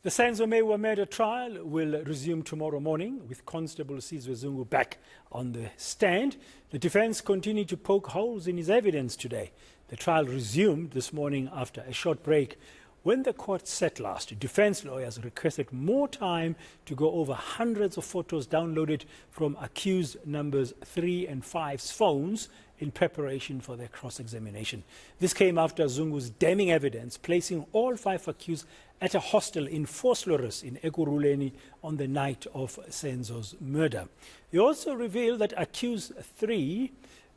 The Senzo Meyiwa murder trial will resume tomorrow morning with Constable Sizwe Zungu back on the stand. The defense continued to poke holes in his evidence today. The trial resumed this morning after a short break. When the court sat last, defense lawyers requested more time to go over hundreds of photos downloaded from accused numbers 3 and 5's phones in preparation for their cross-examination. This came after Zungu's damning evidence placing all 5 accused at a hostel in Vosloorus in Ekurhuleni on the night of Senzo's murder. He also revealed that accused 3,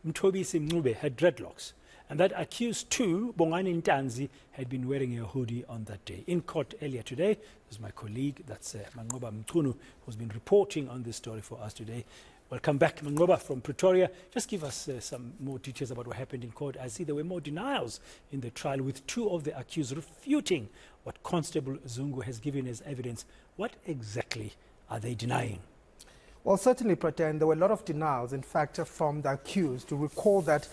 Manqoba Mchunu, had dreadlocks, and that accused 2, Bongani Ntanzi, had been wearing a hoodie on that day. In court earlier today, this is my colleague, that's Manqoba Mchunu, who's been reporting on this story for us today. Welcome back, Manqoba, from Pretoria. Just give us some more details about what happened in court. I see there were more denials in the trial, with 2 of the accused refuting what Constable Zungu has given as evidence. What exactly are they denying? Well, certainly, Praten, there were a lot of denials, in fact, from the accused. To recall that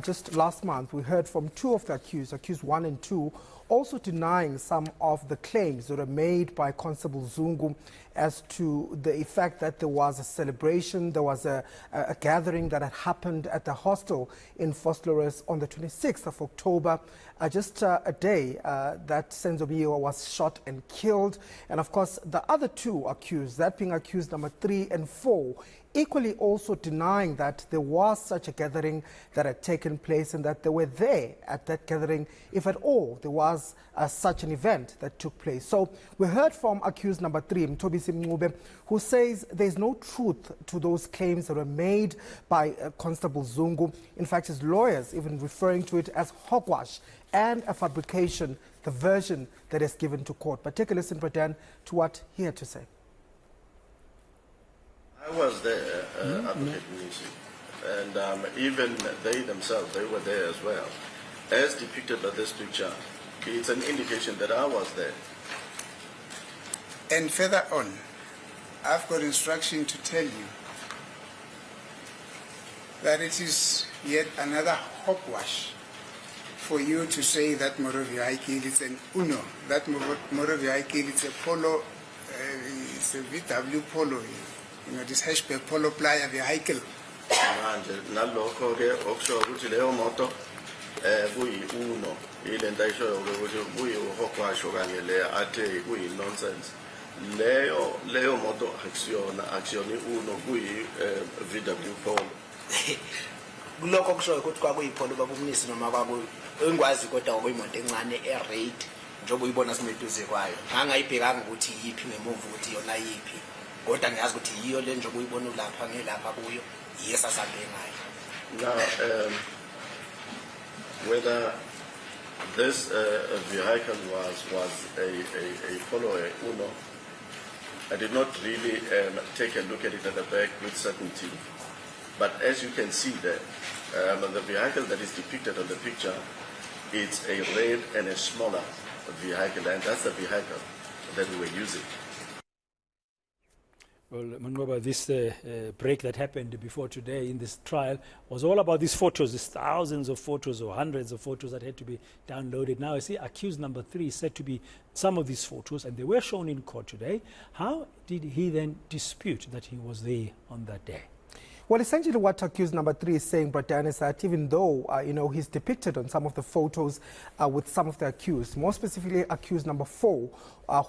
just last month, we heard from 2 of the accused 1 and 2, also denying some of the claims that were made by Constable Zungu as to the effect that there was a celebration, there was a gathering that had happened at the hostel in Vosloorus on the 26th of October, just a day that Senzo Meyiwa was shot and killed. And of course, the other 2 accused, that being accused number 3 and 4, equally also denying that there was such a gathering that had taken place and that they were there at that gathering, if at all there was such an event that took place. So we heard from accused number 3, Manqoba Mchunu, who says there's no truth to those claims that were made by Constable Zungu. In fact, his lawyers even referring to it as hogwash and a fabrication, the version that is given to court. But take a listen, Praten, to what he had to say. I was there, Advocate Nisi, and even they themselves, they were there as well. As depicted by this picture, it's an indication that I was there. And further on, I've got instruction to tell you that it is yet another hogwash for you to say that Morovia is an UNO, that Morovia is a polo, it's a VW polo. You know, this hatchback polo playa vehicle. Manje nalokho ke okusho ukuthi leyo moto kuyi uno ilento ayishoyo ukuthi kuyi uhogwasho kanye le athe kuyi nonsense. Leyo moto akusiyona uno kuyi VW polo. Kulokho kushoyo ukuthi kwakuyi polo babumnisi noma kwakuyi engwazi kodwa okuyimoto encane e-raid njengoba uyibona simeduze kwayo. Ngangayibhekanga ukuthi yipi ngemuva ukuthi yona yipi. Kodwa ngiyazi ukuthi yiyo le njengoba uyibona lapha ngelapha kuyo yesasambe ngayo. Now, whether this vehicle was a Polo Uno, I did not really take a look at it at the back with certainty. But as you can see there, the vehicle that is depicted on the picture, it's a red and a smaller vehicle, and that's the vehicle that we were using. Well, Manqoba, this break that happened before today in this trial was all about these photos, these thousands of photos or hundreds of photos that had to be downloaded. Now I see accused number 3 is said to be some of these photos, and they were shown in court today. How did he then dispute that he was there on that day? Well, essentially what accused number 3 is saying, Brian, is that even though, he's depicted on some of the photos with some of the accused, more specifically accused number 4,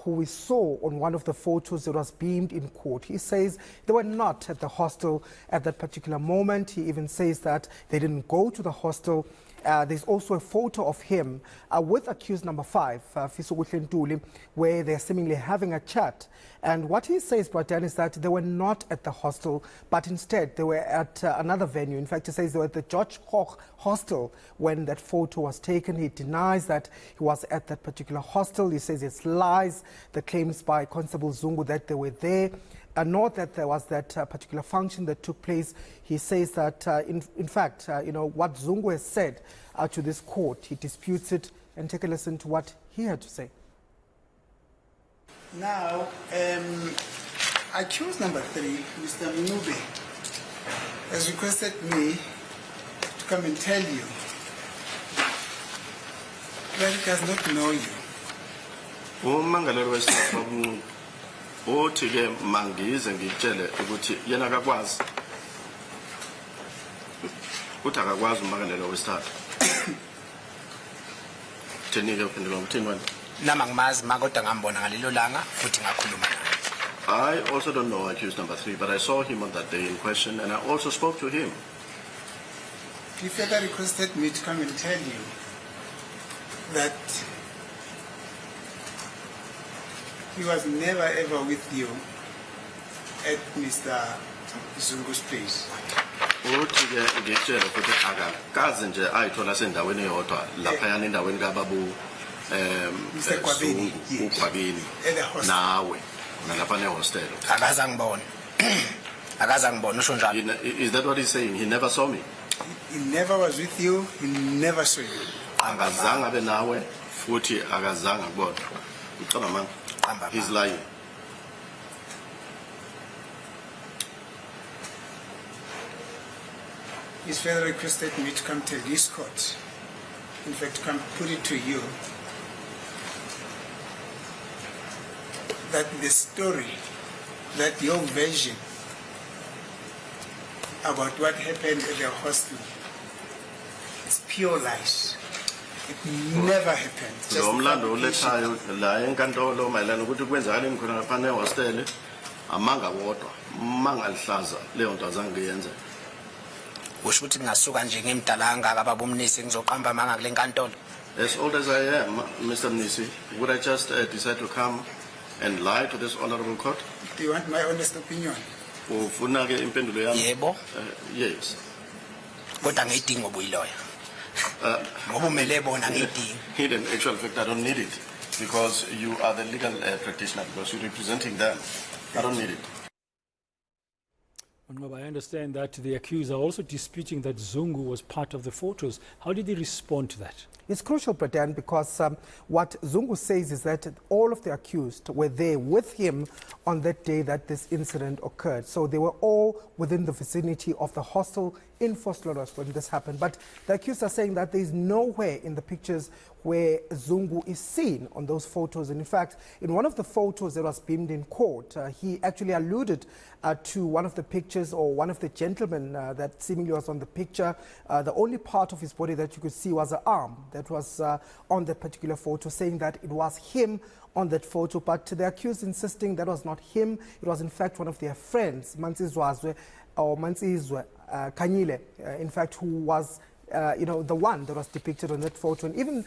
who we saw on one of the photos that was beamed in court, he says they were not at the hostel at that particular moment. He even says that they didn't go to the hostel. There's also a photo of him with accused number 5, Fiso Ntuli, where they're seemingly having a chat. And what he says, Brian, is that they were not at the hostel, but instead they were at another venue. In fact, he says they were at the George Koch hostel when that photo was taken. He denies that he was at that particular hostel. He says it's lies, the claims by Constable Zungu that they were there. Nor that there was that particular function that took place. He says that, in fact, what Zungu has said to this court, he disputes it. And take a listen to what he had to say. Now, accused number 3, Mr. Mchunu, has requested me to come and tell you that he does not know you. Umangalelo wesithathu babunqunu uthi ke mangize ngitshele ukuthi yena akakwazi uthi akakwazi umangalelo wesithathu. Thenike uphendula ukuthini wena? Nama ngimazi makodwa ngambona ngalelo langa futhi ngakhuluma naye. I also don't know accused number 3, but I saw him on that day in question and I also spoke to him. He further requested me to come and tell you that he was never ever with you at Mr. Zungu's place. Uthi ke ngitshela ukuthi akakaze nje ayithola sendaweni eyodwa lapha yana endaweni kababu Mr. Kwabeni, yes. uKwabeni At the hostel. nawe nalapha ne-hostel. Akaze angibona. Akaze angibona usho njalo. Is that what he's saying? He never saw me. He never was with you, he never saw you. Akazange abe nawe futhi akazange akubona. Ucela mama. He's lying. He's further requested me to come tell this court, in fact, to come put it to you, that the story, that your version about what happened at the hostel is pure lies. It never happened. Just Lo mlando fabrication. ulethayo la enkantolo mayelana ukuthi kwenzakaleni khona lapha ne-hostel amanga wodwa mangalihlaza leyo nto azange ngiyenze. Usho ukuthi ngasuka nje ngemdala kangaka baba umnisi ngizoqamba manga kule nkantolo. As old as I am, Mr. Mnisi, would I just decide to come and lie to this honorable court? Do you want my honest opinion? Ufuna ke impendulo yami? Yebo. Yes. Kodwa ngiyidinga obuyiloya. Ngoba umele bona ngiyidinga. In actual fact, I don't need it because you are the legal practitioner because you're representing them. I don't need it. I understand that the accused are also disputing that Zungu was part of the photos. How did he respond to that? It's crucial, Pradan, because what Zungu says is that all of the accused were there with him on that day that this incident occurred. So they were all within the vicinity of the hostel in Vosloorus when this happened. But the accused are saying that there is nowhere in the pictures where Zungu is seen on those photos. And in fact, in one of the photos that was beamed in court, he actually alluded to one of the pictures or one of the gentlemen that seemingly was on the picture. The only part of his body that you could see was an arm that was on that particular photo, saying that it was him on that photo. But the accused insisting that was not him. It was in fact one of their friends, Manqoba Kanyile, in fact, who was the one that was depicted on that photo, and even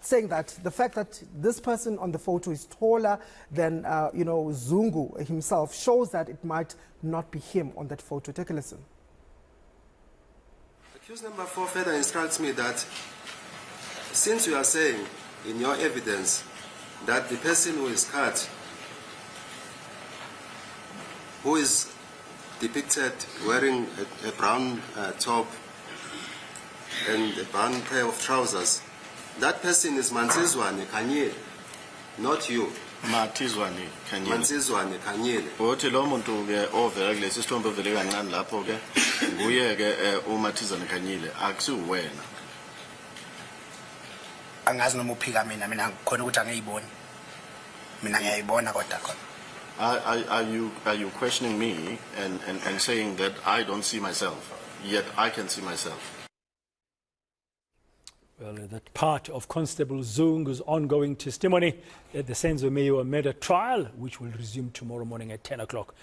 saying that the fact that this person on the photo is taller than Zungu himself shows that it might not be him on that photo. Take a listen. Accused number 4 further instructs me that since you are saying in your evidence that the person who is cut, who is depicted wearing a brown top and a brown pair of trousers, that person is Manqoba Kanyile, not you. Matizwane Kanyile. Manqoba Kanyile. Uthi lo muntu ke ovela kulesi sithombe ovele kancane lapho ke nguye ke uMatizwane Kanyile akusiwena. Angazi noma uphika mina ngikhona ukuthi angiyiboni. Mina ngiyayibona kodwa khona. Are you questioning me and saying that I don't see myself, yet I can see myself? Well, that part of Constable Zungu's ongoing testimony at the Senzo Meyiwa murder trial, which will resume tomorrow morning at 10 o'clock.